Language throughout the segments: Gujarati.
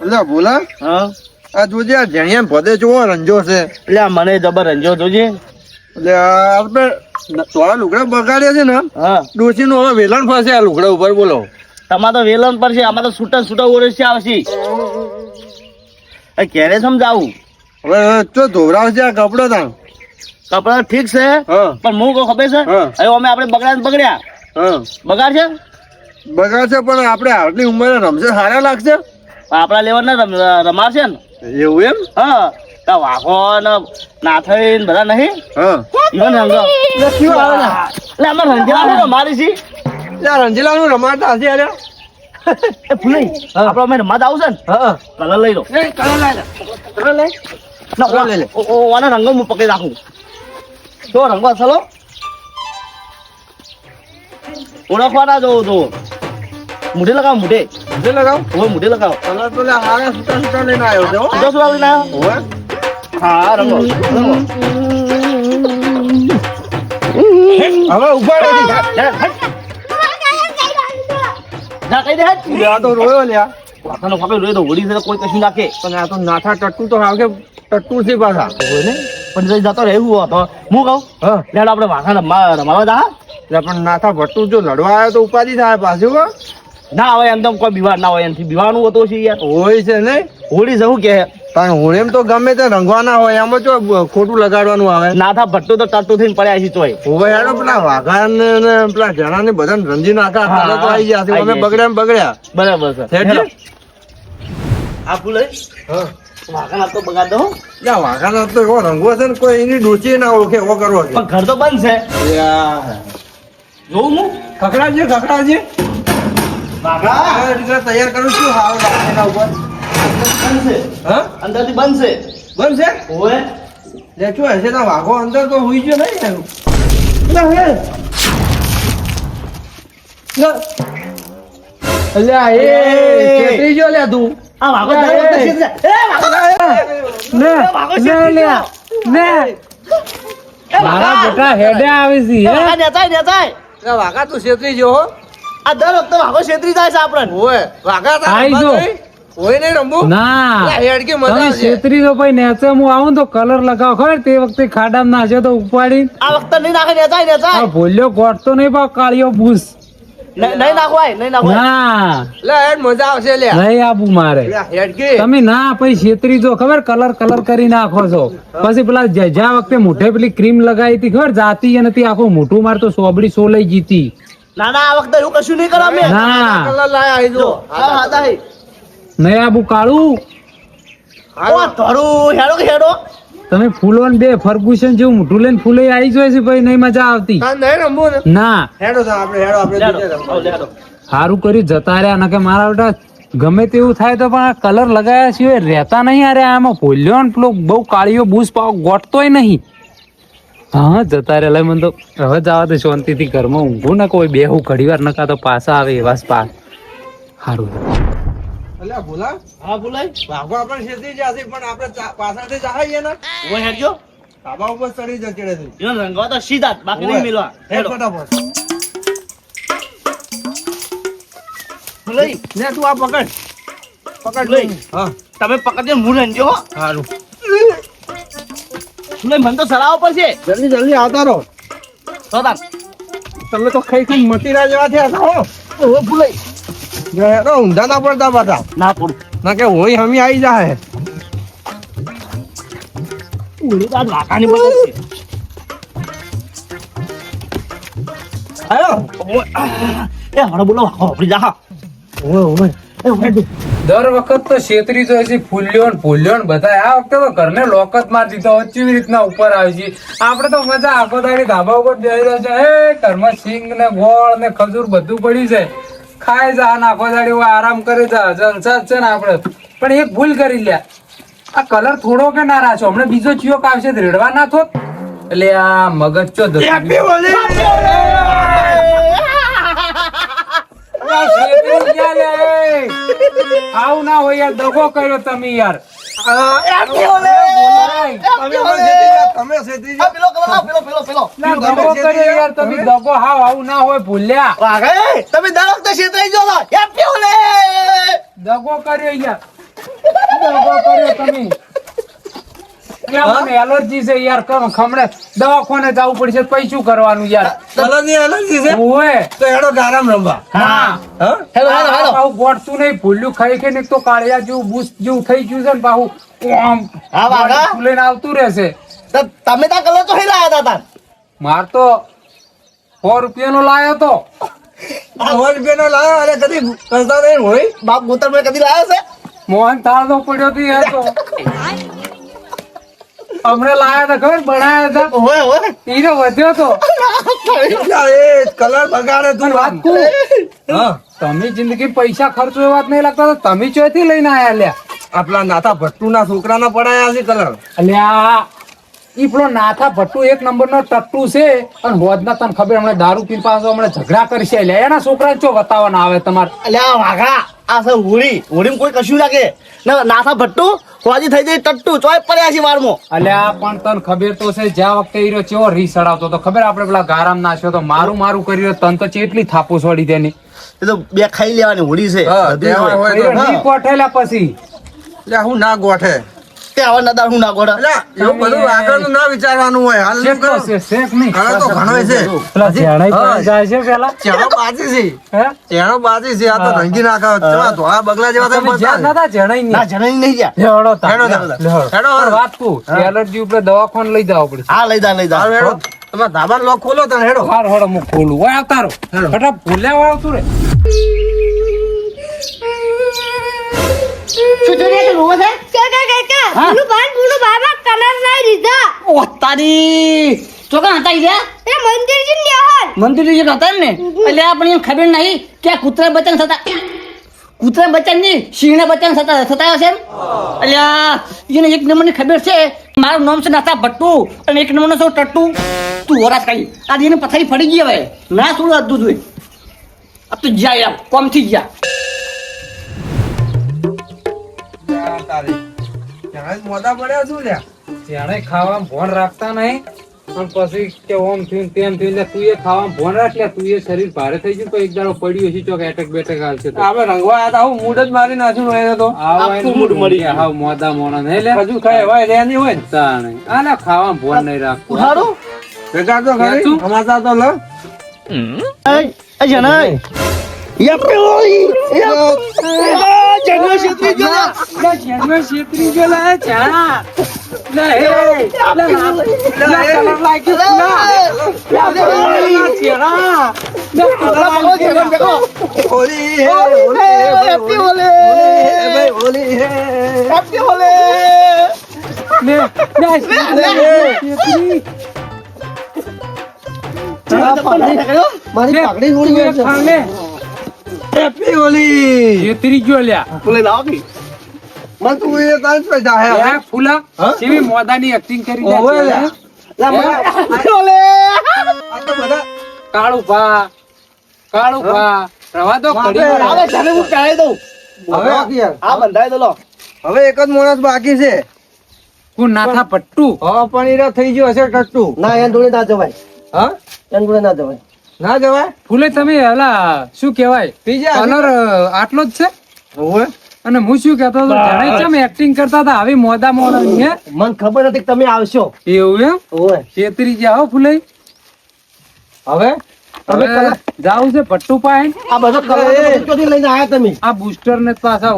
એટલે બોલા હા આ જોજે આ જેણિયા ભદે જોવો રંજો છે. એટલે આ મને જબર રંજો જોજે. એટલે આપણે થોડા લુગડા બગાડ્યા છે ને હા ડોસી નું હવે વેલણ ફસે આ લુગડા ઉપર બોલો. તમારે તો વેલણ પર છે, આમાં તો છૂટા ઓરસ આવશે. ક્યારે સમજાવું હવે ચો ધોવરાવ છે આ કપડો તા કપડા ઠીક છે હા પણ હું કહું ખબર છે હા. હવે અમે આપણે બગડ્યા હા બગાડ છે બગાડ છે પણ આપણે આટલી ઉંમરે રમશે સારા લાગશે આપડા લેવલ રમાડશે ને એવું એમ. હા તા વાઘો ને નાથઈ બધા નહીં હા ઈવન રંગો એટલે આમાં રંગેલા રમાડી છે. રંજીલા નું રમાડતા હશે અરે. એ ફૂલી આપડે અમે રમત આવશે ને હા કલર લઈ લો કલર લઈ ના લઈ લે. ઓના રંગો હું પકડી રાખું તો રંગો ચલો ઓળખવાના જો તો મુઢે લગાવ મુઢે જે લગાવ ઓય મુઢે લગાવ કલર તો હારા સુટા સુટા લઈને આવ્યો છે હો. જો શું આવી ના હોવે. હા રંગો હવે ઉભા રહી ના કઈ દે આ તો રોયો લ્યા વાતાનો ફાપે રોય તો હોડી છે કોઈ કશું નાખે પણ આ તો નાથા ટટ્ટુ તો આવશે ટટ્ટુ છે પાછા હોય ને પણ જઈ જતો રહેવું હતો હું કહું હા લેડ આપણે વાઘા રમાડવા દા એટલે પણ નાથા ભટ્ટુ જો લડવા આવ્યો તો ઉપાધિ થાય પાછું હો. ના હોય એમ તો કોઈ બીવાર ના હોય એમથી બીવાનું હતું છે યાર હોય છે નહીં હોળી જવું કે કારણ હું એમ તો ગમે તે રંગવાના હોય એમાં જો ખોટું લગાડવાનું આવે ના થા ભટ્ટો તો ટટ્ટુ થઈને પડ્યા છે તોય હવે યાર પેલા વાઘા ને પેલા જણા ને બધા રંજી નાખા હા, કલર તો આવી ગયા છે. અમે આઈ બગડ્યા ને બગડ્યા બરાબર છે હેડ હેલો. છે? આ ફૂલે હા વાઘા ના તો બગાડ દો યા વાઘા તો એવો રંગવો છે ને કોઈ એની ડોચી ના ઓળખે એવો કરવો છે. પણ ઘર તો બંધ છે યા. જોઉં હું ખખડાવજે ખખડાવજે વાઘા આ રીતે તૈયાર કરું છું હારો લાગે એના ઉપર બંધ છે હા અંદરથી બંધ છે બંધ છે ઓય લે શું હશે ના વાઘો અંદર તો હુઈ ગયો નહીં એનું અલ્યા એ છેતરી ગયો લ્યા તું આ વાઘો દર વખતે સીધા ને વાઘો ને સીધા લ્યા ને મારા બેટા હેડે આવી છે હે વાઘા નેતાય નેતાય લે વાઘા તું છેતરી ગયો હો આ દર વખતે વાઘો છેતરી જાય છે આપણને ઓય વાઘા તા આઈ જો. હોય નહીં રમવું ના લે હેડ કે મજા તમે આવશે છેતરી તો ભાઈ નેચે હું આવું ને તો કલર લગાવ ખબર તે વખતે ખાડામાં નાખ્યો તો ઉપાડી આ વખતે નહીં નાખે નેતાય નેતાય આ ભોલ્યો ગોઠતો નહીં પા કાળિયો બૂસ નહીં નાખવાય નહીં નાખવાય ના લે હેડ મજા આવશે લે નહીં આબુ મારે લે હેડ કે તમે ના પછી છેતરી જો ખબર કલર કરી નાખો છો પછી પેલા જ્યાં વખતે મોઢે પેલી ક્રીમ લગાવી હતી ખબર જાતી અને તે આખું મોઢું માર તો સોબડી સોલાઈ જીતી ના ના આ વખતે એવું કશું નહીં કરવા મેં ના કલર લાયા આઈ જો હા હા તાહી નહીં આબુ કાળું ઓ ધરું હેડો કે હેડો તમે ફૂલો ને બે ફર્ગુસન જેવું મોઢું લઈને ફૂલે આવી જાય છે ભાઈ નહીં મજા આવતી હા નહીં રમવું ને ના હેડો તો આપણે હેડો આપણે હેડો બીજે રમવા. હેડો સારું કર્યું જતા રહ્યા નકે મારા બેટા ગમે તેવું થાય તો પણ આ કલર લગાયા સિવાય રહેતા નહીં અરે આમાં ભૂલ્યો ને પેલો બહુ કાળીઓ બૂસ પાવ ગોઠતોય નહીં હા જતા રહ્યા મને તો હવે જવા દે શાંતિથી ઘરમાં ઊંઘું ને કોઈ બેહું ઘડી વાર નકા તો પાછા આવે એવા પાસ સારું અલ્યા ભોલા હા બોલાય વાઘો આપણે છેતરી જશે પણ આપણે પાછળથી જહાઈએ ને ઓ હેડજો ધાબા ઉપર ચડી જશે ચડે છે ઈવન રંગવા તો સીધા જ, બાકી નહીં મિલવા હેડ હેડો ફટાફટ બોલાય ને તું આ પકડ પકડ લઈ. હા તમે પકડજો હું રંજો હો સારું બોલાય મને તો સરાવો પડશે જલ્દી જલ્દી આવતા રહો તો તાર તમે તો ખાઈ મટીરા જેવા થયા છો ઓ બોલાય હેડો ઊંધા ના પડતા પાછા ના પડું ના કે હોય હમી આવી જાય ઓલી તાર વાઘાની બદલ છે આયો એ હળો બોલો આપડી જા ઓય ઓય એ હેડ દર વખત તો છેતરી જો છે ફૂલ્યો ને બધા આ વખતે તો ઘરને લોક જ મારી દીધો કેવી રીતના ઉપર આવી છે આપણે તો મજા આખો દાડી ધાબા ઉપર બેસી રહ્યો છે એ ઘરમાં સિંગ ને ગોળ ને ખજૂર બધું પડી જાય ખાઈ જા ને આખો દાડી આરામ કરે જા જલસા જ છે ને આપણે પણ એક ભૂલ કરી લ્યા આ કલર થોડો કે ના રાખો હમણાં બીજો ચિયોક આવશે તો રેડવા ના થોત એટલે આ મગજ ચો આવું ના હોય યાર દગો કર્યો તમે યાર તમે છેતરી આ પેલો પેલો ના દગો કર્યો યાર તમે દગો હાવ આવું ના હોય ભૂલ્યા વાઘા તમે દર વખતે છેતરાઈ જો હેપી હોલે દગો કર્યો યાર ઉભો કર્યો તમે. એટલે મને એલર્જી છે યાર, ખમણે દવાખાને જવું પડશે તો પછી શું કરવાનું યાર? કલરની એલર્જી છે ઓય તો હેડો ગારામ રમવા. હા હા હેલો હેલો હેલો પાછું ગોઠતું નહીં, ભૂલ્યું ખાઈ ખાઈને એક તો કાળિયા જેવું બૂસ જેવું થઈ ગયું છે ને પાછું આમ હા, વાઘા. ફૂલીને આવતું રહેશે. તો તમે ત્યાં કલર તો હઈ લાયા હતા માર તો 100 રૂપિયાનો લાયો તો. 100 રૂપિયાનો લાવ્યો અને કદી કરતા નહીં હોય. બાપ ગોતર મેં કદી લાયા છે મોહન થાળ નો પડ્યો તો યાર તો હમણે લાયા હતા ખબર, બનાયા હતા ઓય ઓય ઈને વધ્યો તો. એટલે એ કલર બગાડે તું વાત કહું, હા તમે જિંદગી પૈસા ખર્ચો એ વાત નહીં લાગતા તો તમે ચોથી લઈને આયા લ્યા? આપલા નાથા ભટ્ટુના છોકરાના પડાયા છે કલર. અલ્યા ઈ પેલો નાથા ભટ્ટુ 1 નંબરનો ટટ્ટુ છે અને હોદના તને ખબર હમણાં દારૂ પીને પાછો હમણાં ઝઘડા કરશે લ્યા. એના છોકરા ચો બતાવવાના આવે તમારે? અલ્યા વાઘા આ છે હોળી હોળીમાં કોઈ કશું લાગે ના નાથા ભટ્ટુ હોજી થઈ જઈ ટટ્ટુ ચોય પડ્યા છે વારમાં અલ્યા પણ તને ખબર તો છે જ્યાં વખતે ઈરો ચેવો રી સડાવતો તો ખબર, આપણે પેલા ગારામ નાખ્યો તો મારું મારું કર્યું તન તો ચેટલી થાપો છોડી દેની. એ તો બે ખાઈ લેવાની હોળી છે હા, બધી તહેવાર હોય. હોય. ઈરો ની કોઠેલા પછી એટલે હું ના ગોઠે. તે આવા નદાર હું ના ગોડા એટલે એવું બધું આગળનું ના વિચારવાનું હોય. હાલ શેક તો છે, શેક નહીં. ઘણો તો ઘણો છે. પેલા ઝેણાઈ હા. પણ જાય છે પેલા. ચેણો બાજી છે. હે? ચેણો બાજી છે. આ તો હા. રંગી નાખાવ. ચેવા ધોળા બગલા જેવા તમે તમે જ્યાં બતાવે. નતા ઝેણાઈ ના નહીં. જણાઈ નહીં જા લેવડો તા. હેડો તા. લેવડો. હેડો, પણ હેડો. વાત કહું, એલર્જી ઉપર દવાખાને લઈ જવા પડશે. હા લઈ જા લઈ જા હાલ હેડો. તમારા ધાબાનો લોક ખોલો તને હેડો. હાર હળો હું ખોલું. ઓય આવતા રહો. હેડો. ફટાફટ ભૂલ્યા આવતું રે. શું જોડે છે રોવે છે હા? બોલું બાબા કલર નહીં દીધા ઓ તારી ચોકા હતા ઈ એ મંદિર થી લેવલ મંદિર જે હતા ને એટલે આપણે એમ ખબર નહીં કે આ કૂતરા બચ્ચા થતા કૂતરા બચ્ચા નહીં સિંહના બચ્ચા થતા થતા હશે એમ એટલે એને એક નંબરની ખબર છે મારું નામ છે નાથા ભટ્ટુ અને એક નંબરનો છો ટટ્ટુ તું વરાસ કાઢી આજે એને પથારી ફરી ગઈ હવે ના થોડું અડધું જોઈએ આ તો જાય કોમથી જ જા તારી. ત્યાં જ મોઢા પડ્યા છું લ્યા. જેણે ખાવામાં ભોન રાખતા નહીં અને પછી કે ઓમ થયું તેમ થયું એટલે તું એ ખાવામાં ભોન રાખ લે. તું એ શરીર ભારે થઈ ગયું તો એક દાડો પડ્યું હશે ચોક એટેક બેટેક આવશે તો. આપણે રંગવા આયા તા હું મૂડ જ મારી નાખ્યું હોય એને તો. આવો આખું એનું મૂડ મળી ગયા, હાવ મોદા મોણા નહીં લે. હજુ ખાય હોય રે નહીં હોય ને. તાણે. આલે ખાવામાં ભોન નહીં રાખતું. ઉઠાડો ભેગા તો ખરી. શું? સમાચાર તો લ. એ જણાય યપે ઓય જંગલ ક્ષેત્રી ગયો જન્મે છેતરી ગયેલા ચા. લે હે. લે ના. લે કલર લાગ્યો. લે. લે ચેડા. લે કલર લાગ્યો. હોલી હે, હેપી હોલે ભાઈ હોલી હે. હેપી હોલે લે. લે છેતરી. મારી પાઘડી તું એ ખા લે. હેપી હોલી. છેતરી ગયો લ્યા. ફૂલે લાવો કે મન તું એ તાર જ પૈસા હે. એ ફૂલા હા? કેવી મોદાની એક્ટિંગ કરી ઓવે જાય લ્યા. છે. હેપી હોલે આ તો બધા કાળું ભા રવા દો વાપરે. કડી આવે જાને હું ચાહે દઉં હવે આ બંધાઈ દો લો હવે એક જ માણસ બાકી છે. હું નાથા પટ્ટુ હવે પણ ઈરા થઈ ગયો હશે ટટ્ટુ. ના એન જોડે ના જવાય હા એન જોડે ના જવાય ના જવાય. ફૂલે તમે હલા શું કહેવાય બીજા કલર આટલો જ છે ઓવે. અને હું શું કહેતો હતો જાણે છે મેં એક્ટિંગ કરતા હતા આવી મોદા મોડાની હે મને ખબર હતી કે તમે આવશો એવું એમ ઓય છેતરી ગયા હો ફૂલે. હવે હવે જાવું છે પટ્ટુ પાસે. આ બધો કલર ક્યાંથી લઈને આયા તમે આ બુસ્ટર ને પાછા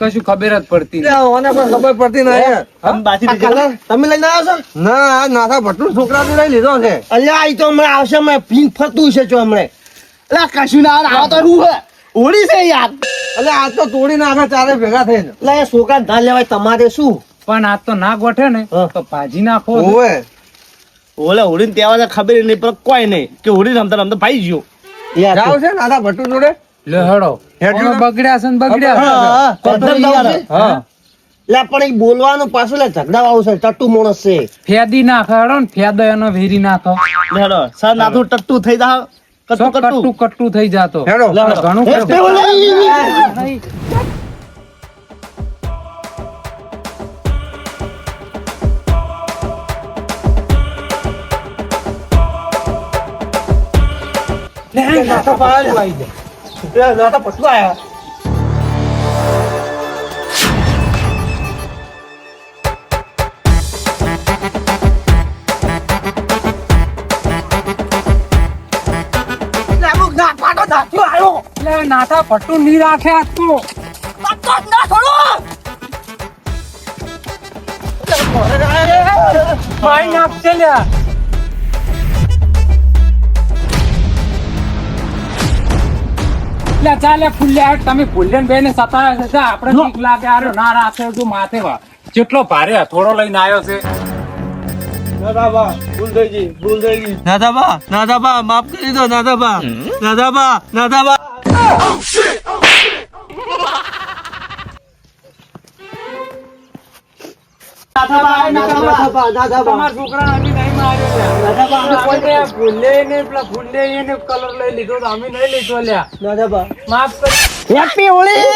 કશું ખબર જ પડતી લે, ઓને પણ ખબર પડતી નહીં. તમે બાજી કલર તમે લઈને આવ્યા છો ના આ નાથા ભટ્ટુ છોકરા લઈ લીધો છે. અલ્યા આ તો હમણાં આવશે મેં ભીન ફરતું છે જો હમણે એટલે કશું ના આવે આ તો હું હે હોળી છે યાર એટલે આજ તો તોડી નાખે ચારે ભેગા થઈને. એટલે એ છોકરા ના લેવાય તમારે શું પણ આ તો ના ગોઠે ને હા. તો ભાજી નાખો. ઓવે. ઓલે હોળી તહેવાર ખબર નહીં પણ કોઈ નહીં કે હોળી રમતા રમતા ભાઈ ગયો યાર જાવ છે નાથા ભટ્ટુ જોડે. લે હડો હેઠું અમે બગડ્યા છે ને બગડ્યા છે. હા. લે પણ એ બોલવાનું પાછું લે ઝઘડા વાળું છે ટટ્ટુ માણસ છે ફેદી નાખો હડો ને ફેદો એનો વેરી નાખો. લે હેડો સર નાથું ટટ્ટુ થઈ જા શું કટ્ટુ કટ્ટુ થઈ જાતો. હેડો. ઘણું હેપી હોળી નાથા પાડ આવી જાય. નાથા પટલો આયા એટલે નાથા પટ્ટુ ની રાખે આજ તો પત્તો ના છોડો પાઈ નાખશે લ્યા લે ચાલે ફૂલ્યા તમે ફૂલ્યા બેને સતાવે છે જા, આપણે ઠીક લાગે આરો ના રાખે તો માથે વા જેટલો ભારે હથોડો લઈને આવ્યો છે. નાદાબા માફ કરી દો નાદાબા. નાદાબા તમારા છોકરાને અમે નહીં માર્યો લ્યા. ફૂલે ને પેલા ફૂલે એને કલર લઈ લીધો તો અમે નહીં લીધો લ્યા. માફ કરી હેપી હોળી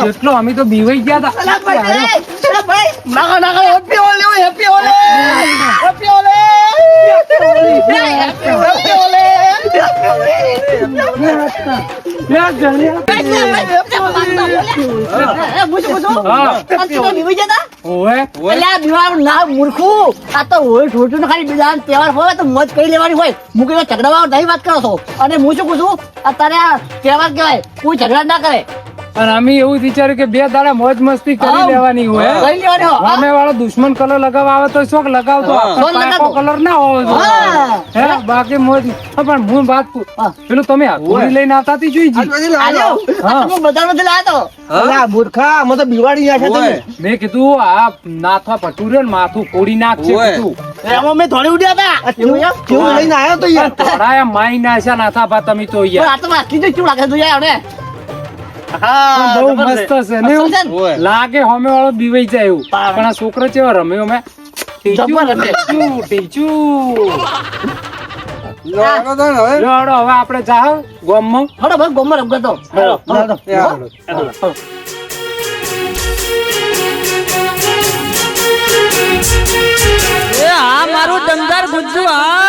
જેટલો અમે તો બીવાઈ ગયા મૂર્ખું આ તો હોય છોટું ને ખાલી બીજા તહેવાર હોય તો મોજ કરી લેવાની હોય હું કઈ ઝઘડા નહીં વાત કરો છો અને હું શું કહું છું અત્યારે આ તહેવાર કહેવાય કોઈ ઝઘડા ના કરે અને અમે એવું વિચાર્યું કે બે દાડા મોજ મસ્તી કરી લેવાની હોય. કરી લેવાની હોય. સામે વાળો દુશ્મન કલર લગાવવા આવે તો શોખ લગાવતો પાકો કલર ના હોવો જોઈએ. હે બાકી મોજ પણ હું વાત પેલું તમે હોળી લઈને આવતા હતી જોઈ હું બજાર માંથી લાવ્યો મૂર્ખા અમે તો બિવાડી નાખે તમે. મેં કીધું આ નાથા પટુરે ને માથું ફોડી નાખશે કીધું. એમાં મેં થોડી ઉડ્યા હતા કેવું લઈને આવ્યો તો યાર. થોડા માઈ નાખ્યા નાથા પા તમે તો યાર. આ તો વાકી જો કેવું લાગે તું યાર પણ બહુ મસ્ત છે ને એવું? લાગે હમે વાળો બીવાઈ જાય એવું પણ આ છોકરો કેવો રમ્યો મેં લડો હવે આપણે જાવ ગામમાં. હડો ભાઈ ગોમમાં રમતો આ મારું દમદાર ગુજ્જુ હા